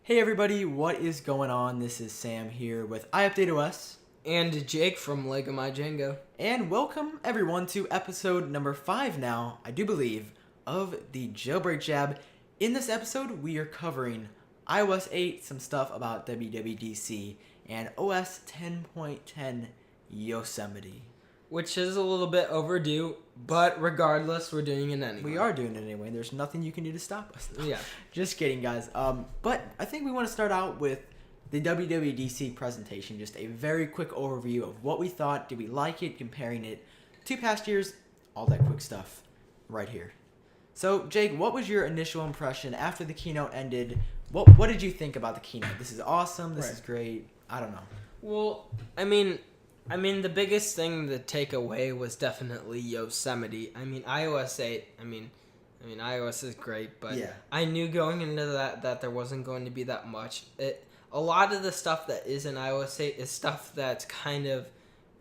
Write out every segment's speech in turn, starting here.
Hey everybody, what is going on? This is Sam here with iUpdateOS. And Jake from Lego My Django. And welcome everyone to episode number 5 now, I do believe, of the Jailbreak Jab. In this episode, we are covering iOS 8, some stuff about WWDC, and OS 10.10 Yosemite. Which is a little bit overdue, but regardless, we're doing it anyway. We are doing it anyway. There's nothing you can do to stop us. Yeah. Just kidding, guys. But I think we want to start out with the WWDC presentation. Just a very quick overview of what we thought. Did we like it? Comparing it to past years. All that quick stuff right here. So, Jake, what was your initial impression after the keynote ended? What did you think about the keynote? This is awesome. This is great. I don't know. Well, I mean, the biggest thing to take away was definitely Yosemite. iOS 8, iOS is great, but Yeah. I knew going into that there wasn't going to be that much. A lot of the stuff that is in iOS 8 is stuff that's kind of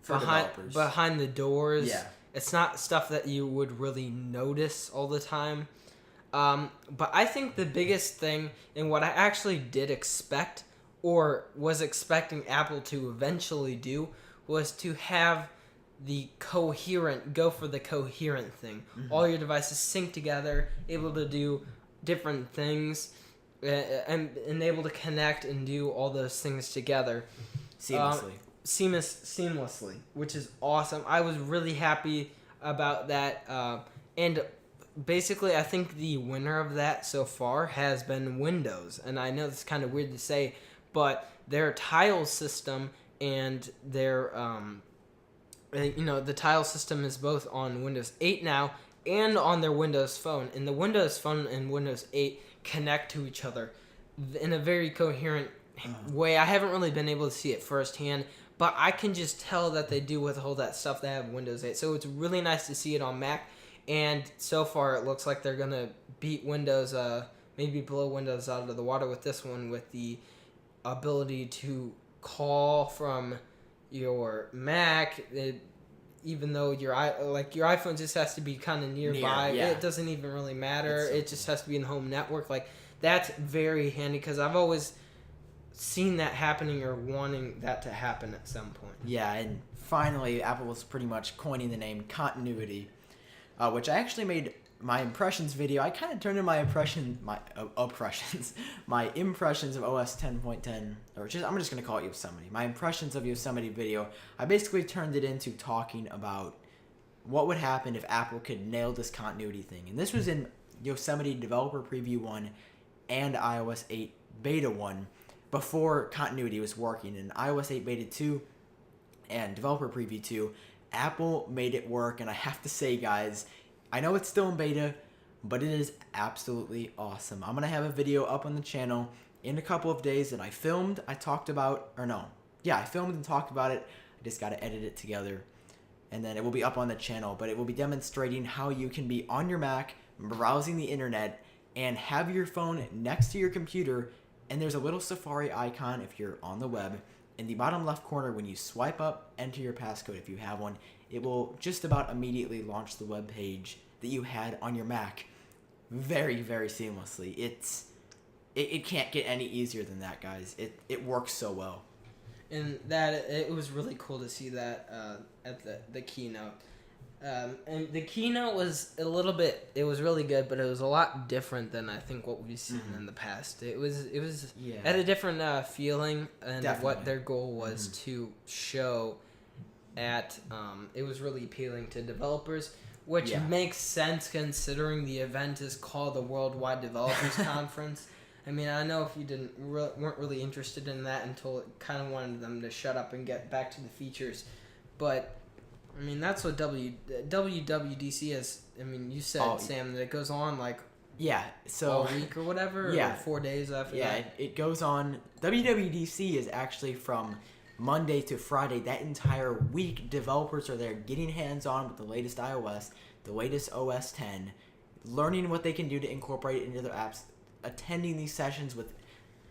For developers. behind the doors. Yeah. It's not stuff that you would really notice all the time. But I think the biggest thing, and what I actually did expect, or was expecting Apple to eventually do, was to have go for the coherent thing. Mm-hmm. All your devices sync together, able to do different things, and able to connect and do all those things together. Seamlessly. Seamlessly, which is awesome. I was really happy about that. And basically, I think the winner of that so far has been Windows. And I know it's kind of weird to say, but their tile system and their the tile system is both on Windows 8 now and on their Windows Phone. And the Windows Phone and Windows 8 connect to each other in a very coherent way. I haven't really been able to see it firsthand, but I can just tell that they do with all that stuff they have Windows 8. So it's really nice to see it on Mac. And so far, it looks like they're going to beat Windows, maybe blow Windows out of the water with this one, with the ability to call from your Mac, even though your iPhone just has to be kind of nearby. It doesn't even really matter. It just has to be in the home network. That's very handy because I've always seen that happening or wanting that to happen at some point. Yeah, and finally, Apple was pretty much coining the name continuity, which I actually made my impressions video. I kind of turned in my impressions of OS 10.10, or I'm just going to call it Yosemite. My impressions of Yosemite video, I basically turned it into talking about what would happen if Apple could nail this continuity thing. And this was in Yosemite Developer Preview 1 and iOS 8 Beta 1 before continuity was working. In iOS 8 Beta 2 and Developer Preview 2, Apple made it work, and I have to say, guys, I know it's still in beta, but it is absolutely awesome. I'm going to have a video up on the channel in a couple of days that I filmed, I filmed and talked about it. I just got to edit it together, and then it will be up on the channel, but it will be demonstrating how you can be on your Mac, browsing the internet, and have your phone next to your computer, and there's a little Safari icon if you're on the web. In the bottom left corner, when you swipe up, enter your passcode if you have one, it will just about immediately launch the web page that you had on your Mac very, very seamlessly. It can't get any easier than that, guys. It works so well. And that it was really cool to see that at the keynote. And the keynote was it was really good, but it was a lot different than I think what we've seen in the past. It was had a different feeling, and Definitely. what their goal was to show it was really appealing to developers, which makes sense considering the event is called the Worldwide Developers Conference. I know if you weren't really interested in that until it kind of wanted them to shut up and get back to the features, but that's what WWDC is. You said, Sam, that it goes on all week or whatever, or 4 days after that. Yeah, it goes on. WWDC is actually from Monday to Friday. That entire week, developers are there getting hands-on with the latest iOS, the latest OS 10, learning what they can do to incorporate it into their apps, attending these sessions with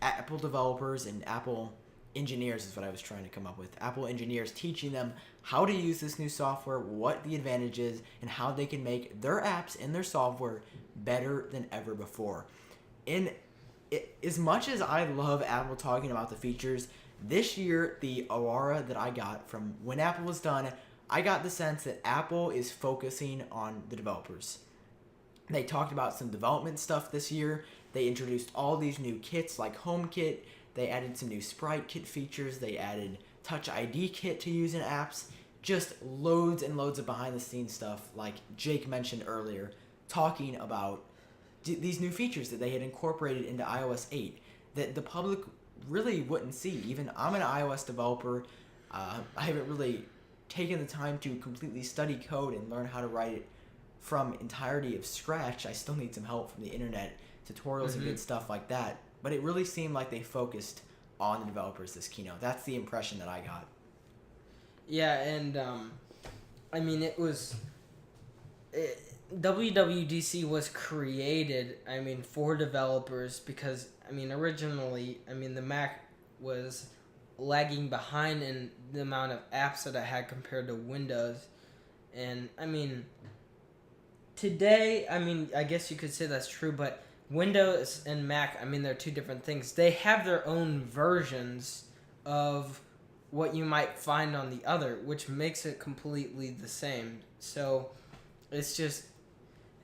Apple developers and Apple engineers is what I was trying to come up with. Apple engineers teaching them how to use this new software, what the advantage is, and how they can make their apps and their software better than ever before. In as much as I love Apple talking about the features, this year the aura that I got from when Apple was done, I got the sense that Apple is focusing on the developers. They talked about some development stuff this year. They introduced all these new kits like HomeKit. They added some new Sprite Kit features. They added Touch ID Kit to use in apps. Just loads and loads of behind the scenes stuff like Jake mentioned earlier, talking about these new features that they had incorporated into iOS 8 that the public really wouldn't see. Even I'm an iOS developer. I haven't really taken the time to completely study code and learn how to write it from entirety of scratch. I still need some help from the internet, tutorials and good stuff like that. But it really seemed like they focused on the developers this keynote. That's the impression that I got. Yeah, and I mean, WWDC was created, I mean, for developers because, I mean, originally, I mean, the Mac was lagging behind in the amount of apps that it had compared to Windows. And, I mean, today, I mean, I guess you could say that's true, but Windows and Mac, I mean, they're two different things. They have their own versions of what you might find on the other, which makes it completely the same. So it's just,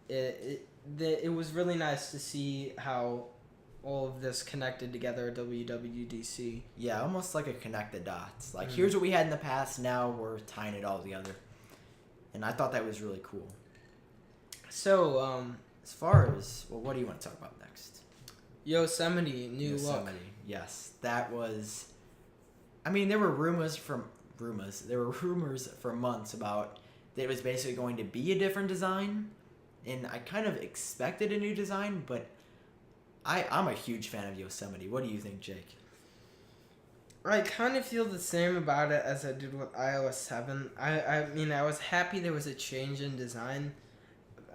it was really nice to see how all of this connected together at WWDC. Yeah, almost like a connect the dots. Like, here's what we had in the past, now we're tying it all together. And I thought that was really cool. So, as far as, well, what do you want to talk about next? Yosemite, new look. Yes, that was, I mean, there were rumors for months about that it was basically going to be a different design, and I kind of expected a new design, but I'm a huge fan of Yosemite. What do you think, Jake? I kind of feel the same about it as I did with iOS 7. I mean, I was happy there was a change in design.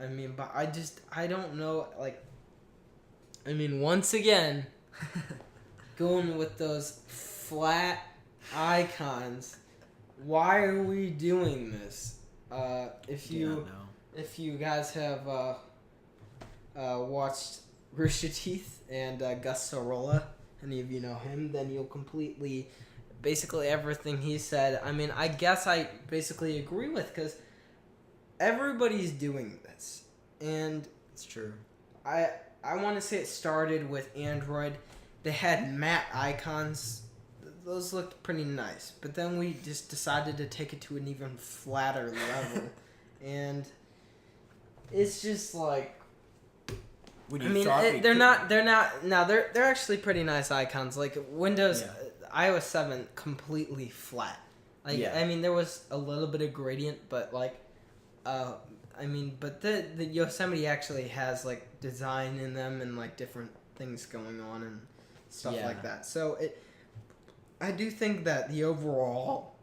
I mean, but I don't know, like, I mean, once again, going with those flat icons, why are we doing this? If you guys have watched Rooster Teeth and Gus Sorolla, any of you know him, then you'll completely, basically everything he said, I mean, I guess I basically agree with, because everybody's doing this, and it's true. I want to say it started with Android. They had matte icons. Those looked pretty nice, but then we just decided to take it to an even flatter level, and it's just like, they're actually pretty nice icons. Like Windows, iOS 7 completely flat. Like, yeah. I mean, there was a little bit of gradient, but like, I mean, but the Yosemite actually has like design in them and like different things going on and stuff like that. So I do think that the overall,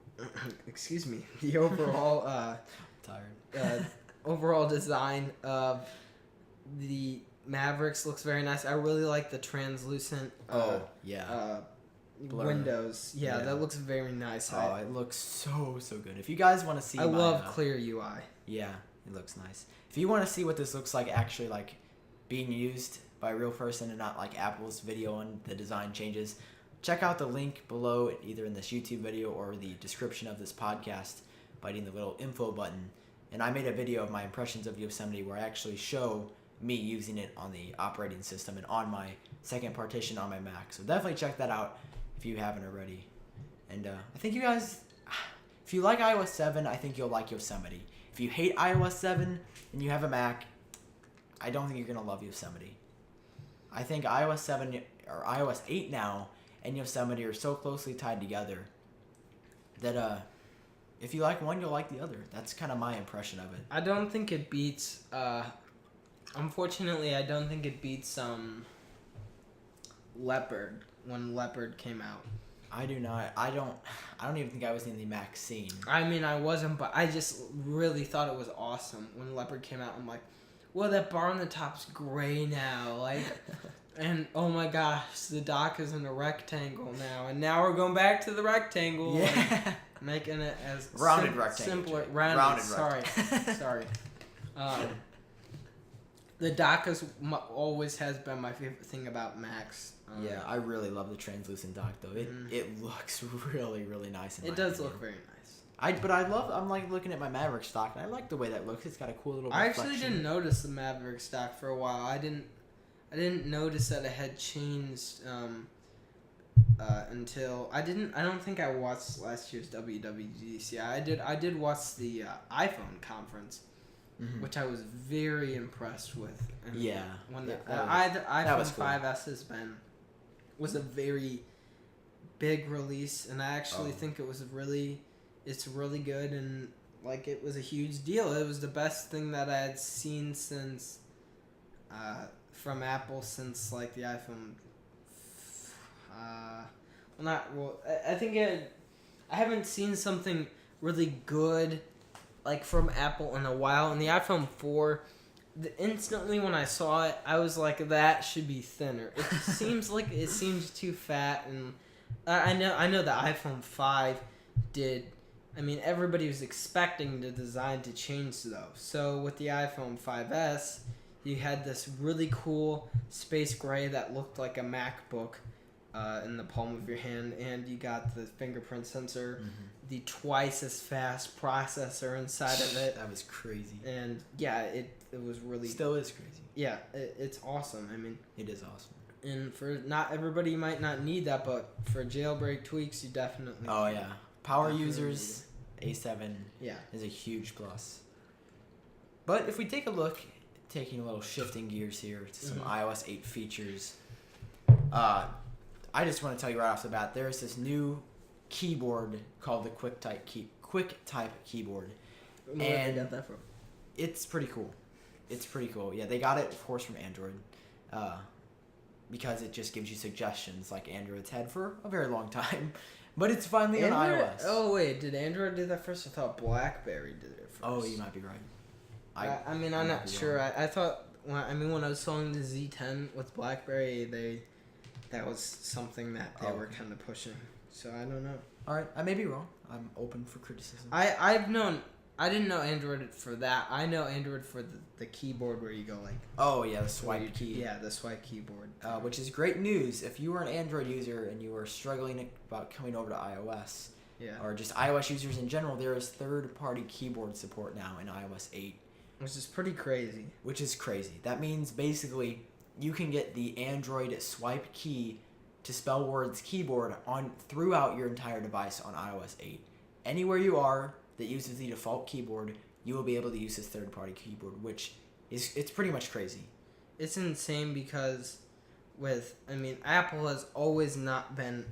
overall design of the Mavericks looks very nice. I really like the translucent windows. Yeah, that looks very nice. Oh, it looks so good. If you guys want to see, I love clear UI. Yeah, it looks nice. If you want to see what this looks like actually like being used by a real person and not like Apple's video on the design changes, check out the link below, either in this YouTube video or the description of this podcast by hitting the little info button. And I made a video of my impressions of Yosemite where I actually show me using it on the operating system and on my second partition on my Mac. So definitely check that out if you haven't already. And I think you guys, if you like iOS 7, I think you'll like Yosemite. If you hate iOS 7 and you have a Mac, I don't think you're going to love Yosemite. I think iOS 7 or iOS 8 now and Yosemite are so closely tied together that if you like one, you'll like the other. That's kind of my impression of it. I don't think it beats, unfortunately, I don't think it beats Leopard when Leopard came out. I do not. I don't even think I was in the Mac scene. I mean, I wasn't, but I just really thought it was awesome when Leopard came out. I'm like, well, that bar on the top's gray now, like, and oh my gosh, the dock is in a rectangle now, and now we're going back to the rectangle. Yeah. Making it as rounded rectangle. Simpler. Rounded. Sorry. The dock always has been my favorite thing about Macs. Yeah, I really love the translucent dock though. It looks really really nice. It does look very nice. I'm like looking at my Maverick stock and I like the way that looks. It's got a cool little reflection. I actually didn't notice the Maverick stock for a while. I didn't notice that it had changed until I don't think I watched last year's WWDC. I did watch the iPhone conference, which I was very impressed with. I mean, yeah, when the iPhone was cool. 5S was a very big release, and I actually think it's really good, and like it was a huge deal. It was the best thing that I had seen since from Apple since like the iPhone. I think I haven't seen something really good like from Apple in a while. And the iPhone 4, instantly when I saw it, I was like, that should be thinner. It seems too fat, and I know the iPhone 5 did. I mean, everybody was expecting the design to change though. So with the iPhone 5S, you had this really cool space gray that looked like a MacBook in the palm of your hand, and you got the fingerprint sensor, the twice as fast processor inside of it. That was crazy. And yeah, it was really... Still is crazy. Yeah, it's awesome. I mean... It is awesome. And for not everybody might not need that, but for jailbreak tweaks, you definitely... Oh, yeah. Power users, A7 yeah. is a huge plus. But if we take a look, taking a little shifting gears here to some iOS 8 features, I just want to tell you right off the bat, there's this new keyboard called the QuickType keyboard. Where did they get that from? It's pretty cool. Yeah, they got it, of course, from Android. Because it just gives you suggestions like Android's had for a very long time. But it's finally on iOS. Oh, wait. Did Android do that first? I thought BlackBerry did it first. Oh, you might be right. I'm not sure. I thought... when I was selling the Z10 with BlackBerry, that was something that they were kind of pushing. So I don't know. All right, I may be wrong. I'm open for criticism. I didn't know Android for that. I know Android for the keyboard where you go like... Oh, yeah, the swipe key. Yeah, the swipe keyboard. Which is great news if you are an Android user and you are struggling about coming over to iOS. Yeah. Or just iOS users in general, there is third-party keyboard support now in iOS 8. Which is pretty crazy. That means basically you can get the Android swipe key to spell words keyboard on throughout your entire device on iOS 8. Anywhere you are that uses the default keyboard, you will be able to use this third-party keyboard, which it's pretty much crazy. It's insane because Apple has always not been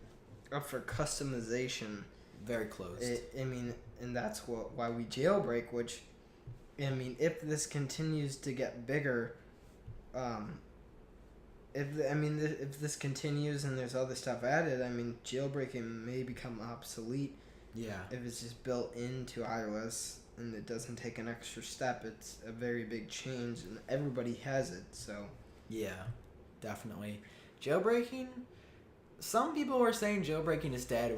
up for customization. Very closed. And that's why we jailbreak, which, if this continues to get bigger, if this continues and there's other stuff added, jailbreaking may become obsolete. Yeah. If it's just built into iOS and it doesn't take an extra step, it's a very big change, and everybody has it. So. Yeah, definitely. Jailbreaking. Some people were saying jailbreaking is dead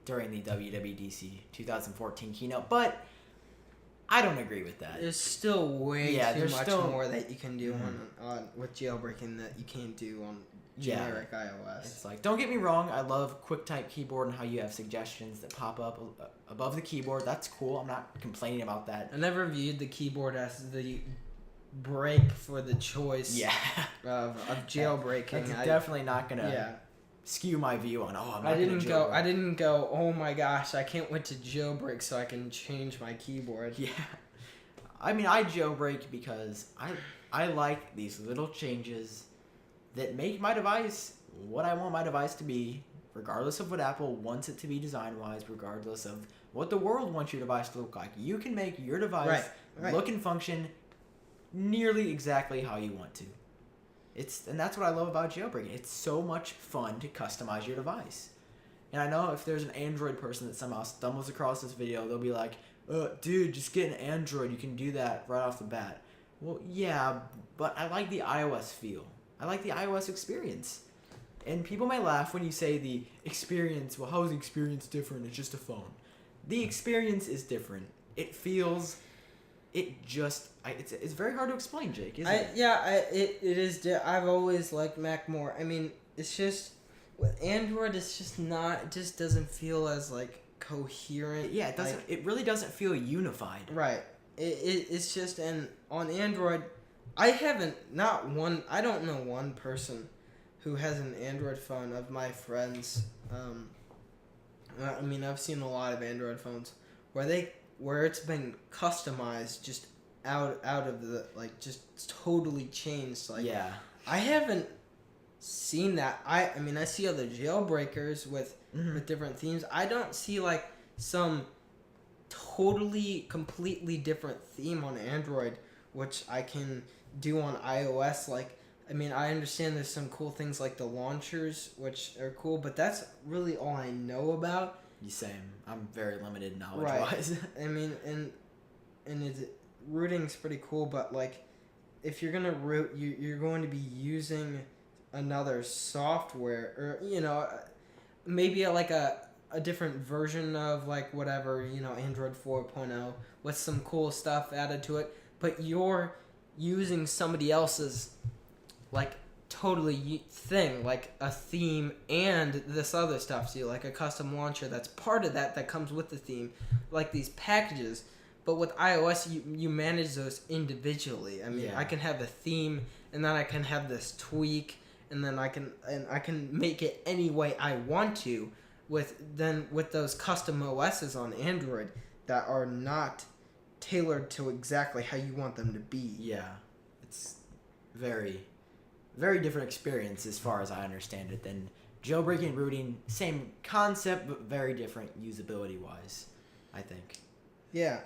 during the WWDC 2014 keynote, but I don't agree with that. There's still way too much more that you can do with jailbreaking that you can't do on generic iOS. It's like, don't get me wrong, I love QuickType keyboard and how you have suggestions that pop up above the keyboard. That's cool. I'm not complaining about that. I never viewed the keyboard as the break for the choice of jailbreaking. That's definitely not going to skew my view on, I didn't go, oh my gosh, I can't wait to jailbreak so I can change my keyboard. Yeah. I jailbreak because I like these little changes that make my device what I want my device to be, regardless of what Apple wants it to be design-wise, regardless of what the world wants your device to look like. You can make your device look and function nearly exactly how you want to. And that's what I love about jailbreaking. It's so much fun to customize your device. And I know if there's an Android person that somehow stumbles across this video, they'll be like, dude, just get an Android. You can do that right off the bat. Well, yeah, but I like the iOS feel. I like the iOS experience. And people may laugh when you say the experience, well, how is the experience different? It's just a phone. The experience is different. It feels it's very hard to explain, Jake, isn't it? It is. I've always liked Mac more. I mean, it's just with Android, it's just not. It just doesn't feel as like coherent. Yeah, it doesn't. It really doesn't feel unified. Right. It's just, and on Android, I don't know one person who has an Android phone of my friends. I mean, I've seen a lot of Android phones where it's been customized just out of the, like, just totally changed. Like, Yeah. I haven't seen that. I mean, I see other jailbreakers with different themes. I don't see like some totally completely different theme on Android, which I can do on iOS. Like, I mean, I understand there's some cool things like the launchers, which are cool, but that's really all I know about. Same. I'm very limited knowledge-wise. Right. I mean, and routing's pretty cool, but like, if you're gonna root, you're going to be using another software, or maybe like a different version of like whatever, Android 4.0 with some cool stuff added to it, but you're using somebody else's like totally thing, like a theme and this other stuff. So like a custom launcher that's part of that comes with the theme, like these packages. But with iOS, you manage those individually. I mean, I can have a theme, and then I can have this tweak, and then I can make it any way I want to with those custom OSs on Android that are not tailored to exactly how you want them to be. Yeah. It's very, very different experience as far as I understand it than jailbreaking and rooting. Same concept, but very different usability-wise, I think. Yeah,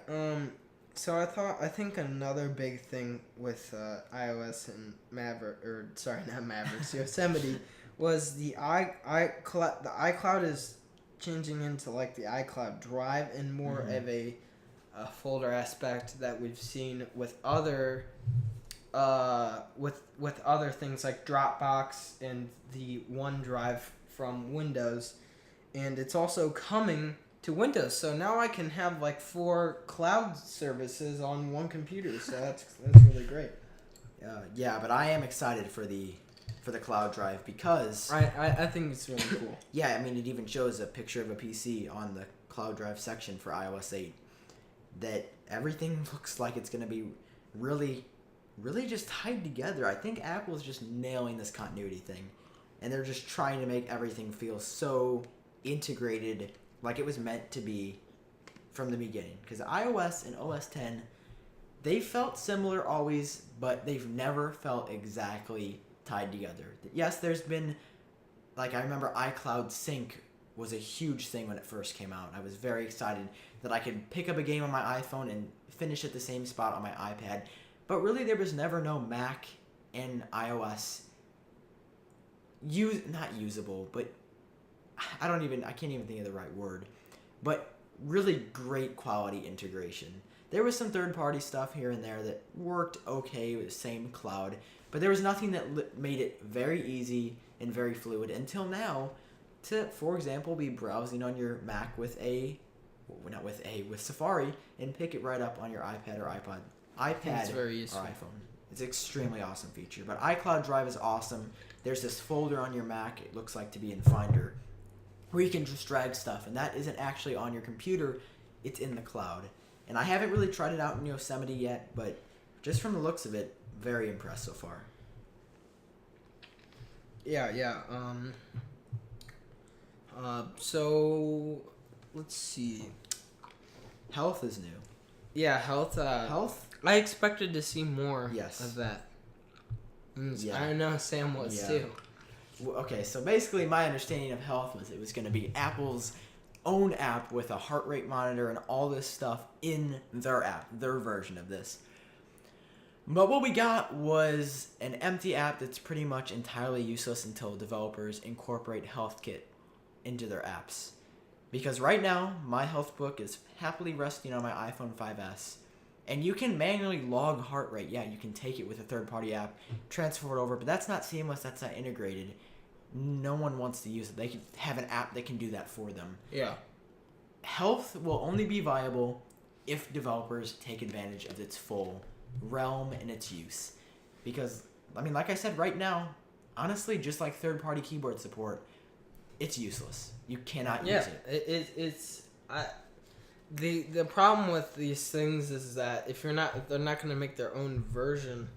so I think another big thing with iOS and Yosemite was the iCloud. The iCloud is changing into like the iCloud Drive and more of a folder aspect that we've seen with other with other things like Dropbox and the OneDrive from Windows, and it's also coming to Windows. So now I can have like 4 cloud services on one computer. So that's really great. Yeah, but I am excited for the cloud drive because I think it's really cool. Yeah, I mean, it even shows a picture of a PC on the cloud drive section for iOS 8 that everything looks like it's going to be really, really just tied together. I think Apple is just nailing this continuity thing, and they're just trying to make everything feel so integrated, like it was meant to be from the beginning. Because iOS and OS 10, they felt similar always, but they've never felt exactly tied together. Yes, there's been, like, I remember iCloud Sync was a huge thing when it first came out. I was very excited that I could pick up a game on my iPhone and finish at the same spot on my iPad. But really, there was never no Mac and iOS not usable, but I can't even think of the right word, but really great quality integration. There was some third-party stuff here and there that worked okay with the same cloud, but there was nothing that made it very easy and very fluid until now to, for example, be browsing on your Mac with Safari and pick it right up on your iPad or iPad or iPhone. It's an extremely awesome feature. But iCloud Drive is awesome. There's this folder on your Mac, it looks like to be in Finder, where you can just drag stuff, and that isn't actually on your computer, it's in the cloud. And I haven't really tried it out in Yosemite yet, but just from the looks of it, very impressed so far. So let's see. Health is new. Yeah, health. Health? I expected to see more of that. I know Sam was too. Okay, so basically my understanding of health was it was going to be Apple's own app with a heart rate monitor and all this stuff in their app, their version of this. But what we got was an empty app that's pretty much entirely useless until developers incorporate HealthKit into their apps. Because right now, my health book is happily resting on my iPhone 5S. And you can manually log heart rate. Yeah, you can take it with a third-party app, transfer it over, but that's not seamless, that's not integrated. No one wants to use it. They can have an app that can do that for them. Yeah. Health will only be viable if developers take advantage of its full realm and its use. Because, I mean, like I said, right now, honestly, just like third-party keyboard support, it's useless. You cannot use it. The problem with these things is that if they're not going to make their own version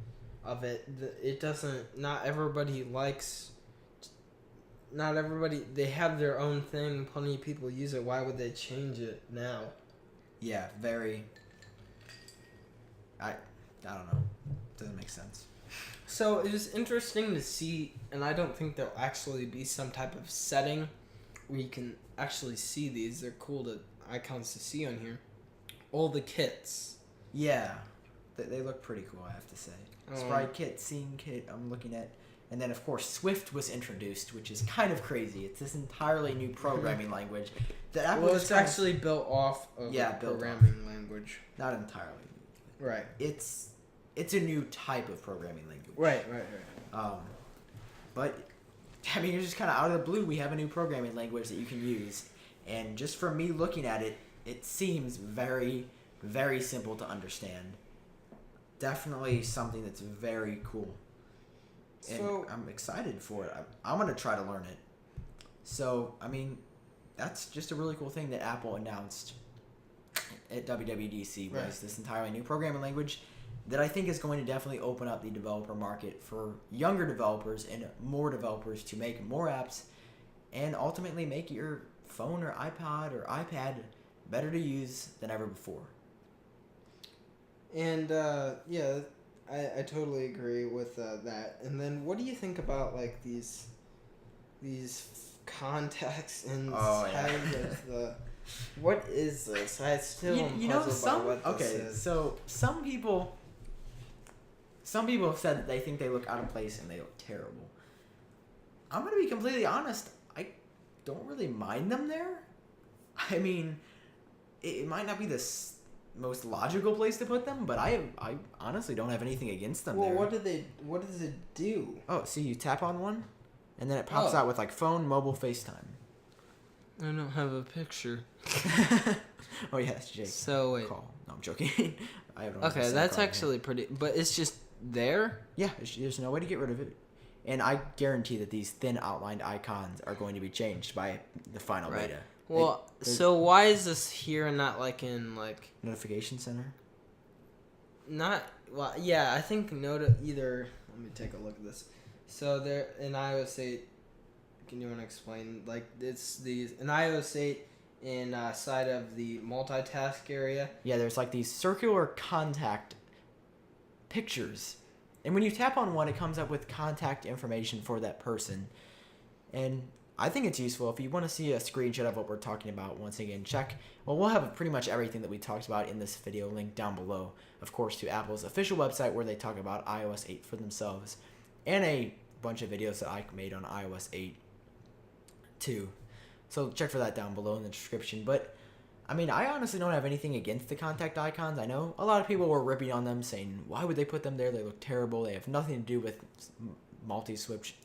of it, it doesn't. Not everybody likes. Not everybody. They have their own thing. Plenty of people use it. Why would they change it now? Yeah, very. I don't know. Doesn't make sense. So it was interesting to see, and I don't think there'll actually be some type of setting where you can actually see these. They're cool icons to see on here. All the kits. Yeah, they look pretty cool, I have to say. Sprite kit, scene kit, I'm looking at. And then, of course, Swift was introduced, which is kind of crazy. It's this entirely new programming language. That it's actually built off of a programming language. Not entirely. Right. It's a new type of programming language. Right. But, I mean, you're just kind of out of the blue. We have a new programming language that you can use. And just from me looking at it, it seems very, very simple to understand. Definitely something that's very cool. And so, I'm excited for it. I'm going to try to learn it. So, I mean, that's just a really cool thing that Apple announced at WWDC was this entirely new programming language that I think is going to definitely open up the developer market for younger developers and more developers to make more apps and ultimately make your phone or iPod or iPad better to use than ever before. And, I totally agree with that. And then what do you think about, like, these contacts inside of the... What is this? I still am puzzled by what this is. So some people have said that they think they look out of place and they look terrible. I'm going to be completely honest. I don't really mind them there. I mean, it might not be the most logical place to put them, but I honestly don't have anything against them there. What does it do? Oh, see, you tap on one, and then it pops out with, like, phone, mobile, FaceTime. I don't have a picture. Oh, yeah, that's Jake. So, wait. Call. No, I'm joking. I have no Okay, that's actually pretty... But it's just there? Yeah, there's no way to get rid of it. And I guarantee that these thin outlined icons are going to be changed by the final beta. Well, so why is this here and not, like, in, like... Notification center? Not... Well, yeah, I think either... Let me take a look at this. So, there... In iOS 8... Can you want to explain? Like, it's these... In iOS 8, inside of the multitask area... Yeah, there's, like, these circular contact pictures. And when you tap on one, it comes up with contact information for that person. And... I think it's useful. If you want to see a screenshot of what we're talking about, once again, check. Well, we'll have pretty much everything that we talked about in this video linked down below, of course, to Apple's official website where they talk about iOS 8 for themselves, and a bunch of videos that I made on iOS 8 too. So check for that down below in the description. But, I mean, I honestly don't have anything against the contact icons. I know a lot of people were ripping on them, saying, why would they put them there? They look terrible. They have nothing to do with multi-switch.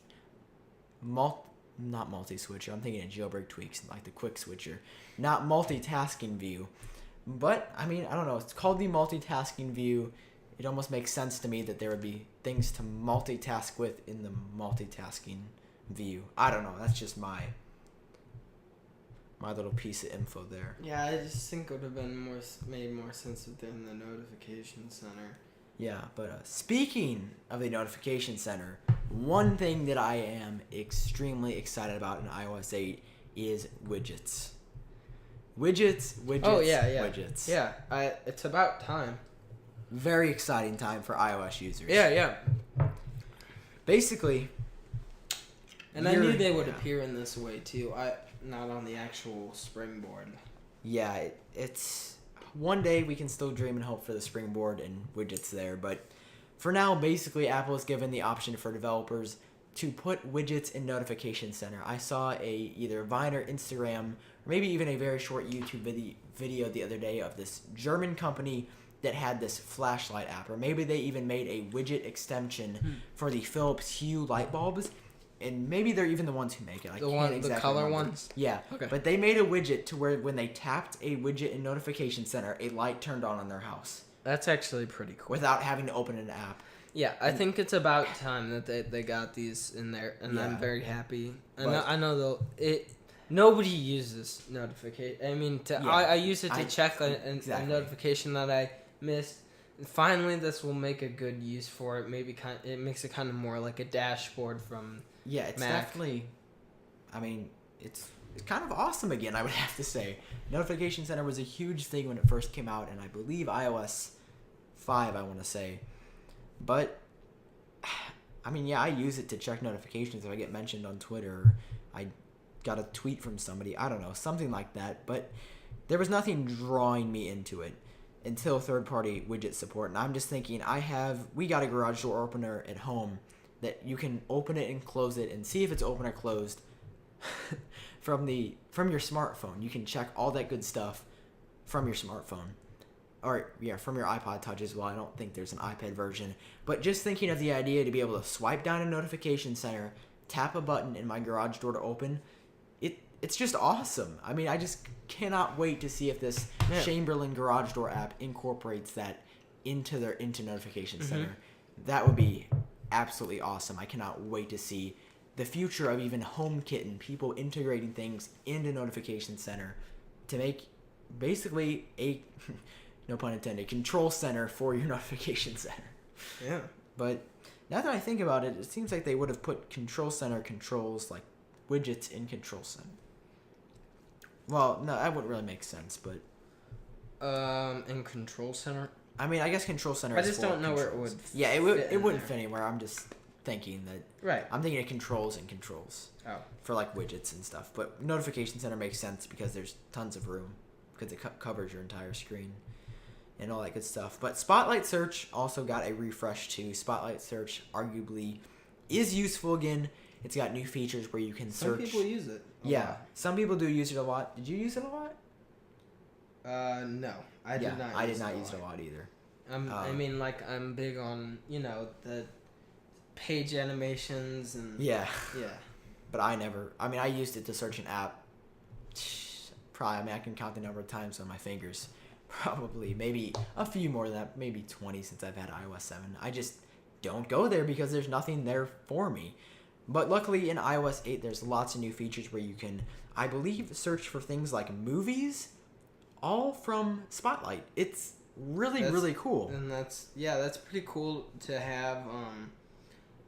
Not multi-switcher. I'm thinking of jailbreak tweaks, like the quick switcher. Not multitasking view. But, I mean, I don't know. It's called the multitasking view. It almost makes sense to me that there would be things to multitask with in the multitasking view. I don't know. That's just my little piece of info there. Yeah, I just think it would have been made more sense if they're in the notification center. Yeah, but speaking of the notification center, one thing that I am extremely excited about in iOS 8 is widgets. Widgets. Oh, yeah. Widgets. Yeah, it's about time. Very exciting time for iOS users. Yeah. Basically... And I knew they would appear in this way, too. Not on the actual springboard. Yeah, it's... One day we can still dream and hope for the springboard and widgets there, but for now, basically, Apple has given the option for developers to put widgets in Notification Center. I saw either Vine or Instagram, or maybe even a very short YouTube video the other day of this German company that had this flashlight app, or maybe they even made a widget extension for the Philips Hue light bulbs, and maybe they're even the ones who make it. The color remember. ones? Yeah. Okay. But they made a widget to where when they tapped a widget in Notification Center, a light turned on their house. That's actually pretty cool. Without having to open an app. Yeah, I think it's about time that they got these in there, and I'm very happy. And I know nobody uses notification. I mean, I use it to check a notification that I missed. Finally, this will make a good use for it. Maybe it makes it kind of more like a dashboard from it's Mac. definitely. I mean, it's kind of awesome again. I would have to say, Notification Center was a huge thing when it first came out, and I believe iOS 5. I want to say, but I mean, I use it to check notifications if I get mentioned on Twitter. Or I got a tweet from somebody. I don't know, something like that. But there was nothing drawing me into it until third-party widget support, and I'm just thinking, we got a garage door opener at home that you can open it and close it and see if it's open or closed from your smartphone. You can check all that good stuff from your smartphone, or from your iPod Touch as well. I don't think there's an iPad version, but just thinking of the idea to be able to swipe down a Notification Center, tap a button, and my garage door to open, it's just awesome. I mean, I just cannot wait to see if this Chamberlain garage door app incorporates that into Notification Center. That would be absolutely awesome. I cannot wait to see the future of even HomeKit, people integrating things into Notification Center to make basically a, no pun intended, control center for your Notification Center. Yeah. But now that I think about it, it seems like they would have put Control Center controls, like widgets, in Control Center. Well, no, that wouldn't really make sense, but... in Control Center? I mean, I guess Control Center I just don't know where it would Yeah, it wouldn't fit anywhere. I'm just thinking that... Right. I'm thinking of controls and controls. Oh. For, like, widgets and stuff. But Notification Center makes sense because there's tons of room. Because it covers your entire screen. And all that good stuff. But Spotlight Search also got a refresh, too. Spotlight Search, arguably, is useful again. It's got new features where you can search. Some people use it. Some people do use it a lot. Did you use it a lot? No, I did not. I did not use it a lot either. I mean, like, I'm big on the page animations and yeah. But I used it to search an app. Probably, I can count the number of times on my fingers. Probably, maybe a few more than that, maybe 20 since I've had iOS 7. I just don't go there because there's nothing there for me. But luckily in iOS 8, there's lots of new features where you can, I believe, search for things like movies, all from Spotlight. It's really cool. And that's pretty cool to have.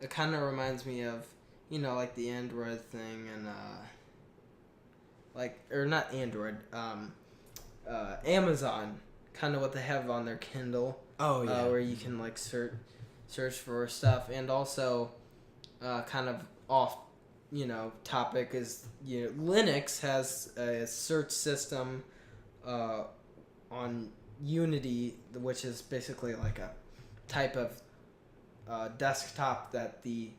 It kind of reminds me of, like the Android thing and, or not Android, Amazon, kind of what they have on their Kindle. Oh, yeah. Where you can, like, search for stuff, and also... kind of off, topic is, Linux has a search system on Unity, which is basically like a type of desktop that the,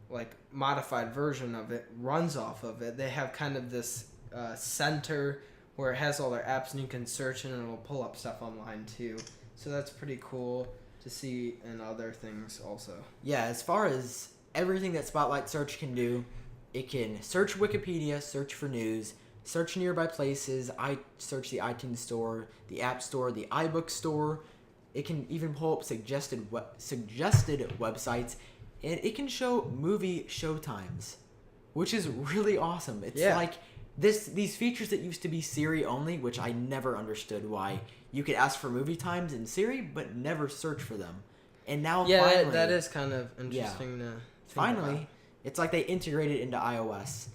like, modified version of it runs off of it. They have kind of this center where it has all their apps and you can search and it'll pull up stuff online too. So that's pretty cool to see, and other things also. Yeah, as far as everything that Spotlight Search can do, it can search Wikipedia, search for news, search nearby places, search the iTunes Store, the App Store, the iBook Store. It can even pull up suggested websites, and it can show movie showtimes, which is really awesome. It's like these features that used to be Siri only, which I never understood why you could ask for movie times in Siri but never search for them. And now finally, that is kind of interesting to finally, it's like they integrated into iOS,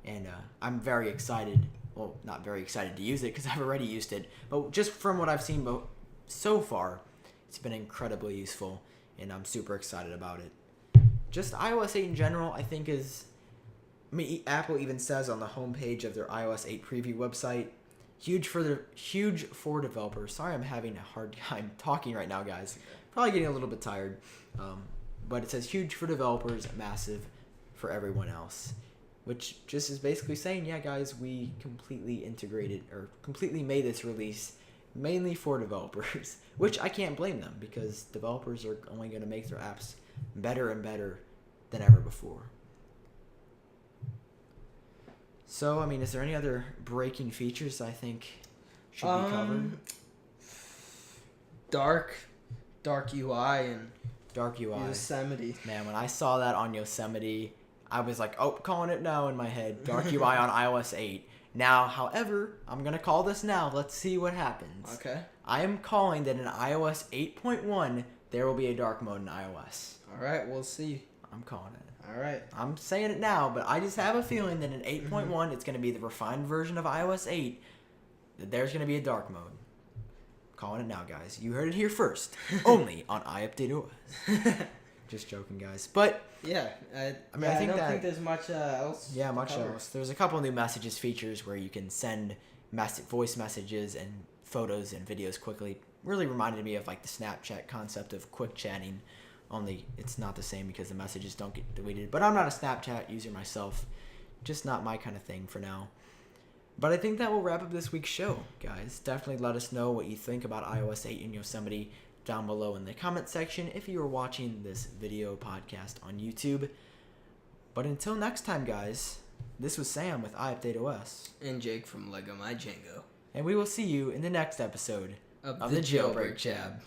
and I'm very excited. Well, not very excited to use it because I've already used it, but just from what I've seen so far, it's been incredibly useful, and I'm super excited about it. Just iOS 8 in general, I think Apple even says on the homepage of their iOS 8 preview website, huge for developers. Sorry, I'm having a hard time talking right now, guys. Probably getting a little bit tired. But it says huge for developers, massive for everyone else. Which just is basically saying, yeah, guys, we completely made this release mainly for developers. Which I can't blame them, because developers are only going to make their apps better and better than ever before. So, I mean, is there any other breaking features I think should be covered? Dark UI and Dark UI. Yosemite. Man, when I saw that on Yosemite, I was like, oh, calling it now in my head. Dark UI on iOS 8. Now, however, I'm going to call this now. Let's see what happens. Okay. I am calling that in iOS 8.1, there will be a dark mode in iOS. All right, we'll see. I'm calling it. All right. I'm saying it now, but I just have a feeling that in 8.1, it's going to be the refined version of iOS 8, that there's going to be a dark mode. Calling it now, guys. You heard it here first. Only on iUpdateOS. Just joking, guys. But yeah, I don't think there's much else. Yeah, much else. There's a couple new messages features where you can send voice messages and photos and videos quickly. Really reminded me of like the Snapchat concept of quick chatting. Only it's not the same because the messages don't get deleted. But I'm not a Snapchat user myself. Just not my kind of thing for now. But I think that will wrap up this week's show, guys. Definitely let us know what you think about iOS 8 and Yosemite down below in the comment section if you are watching this video podcast on YouTube. But until next time, guys, this was Sam with iUpdateOS. And Jake from Lego My Django. And we will see you in the next episode of the Jailbreak Jab.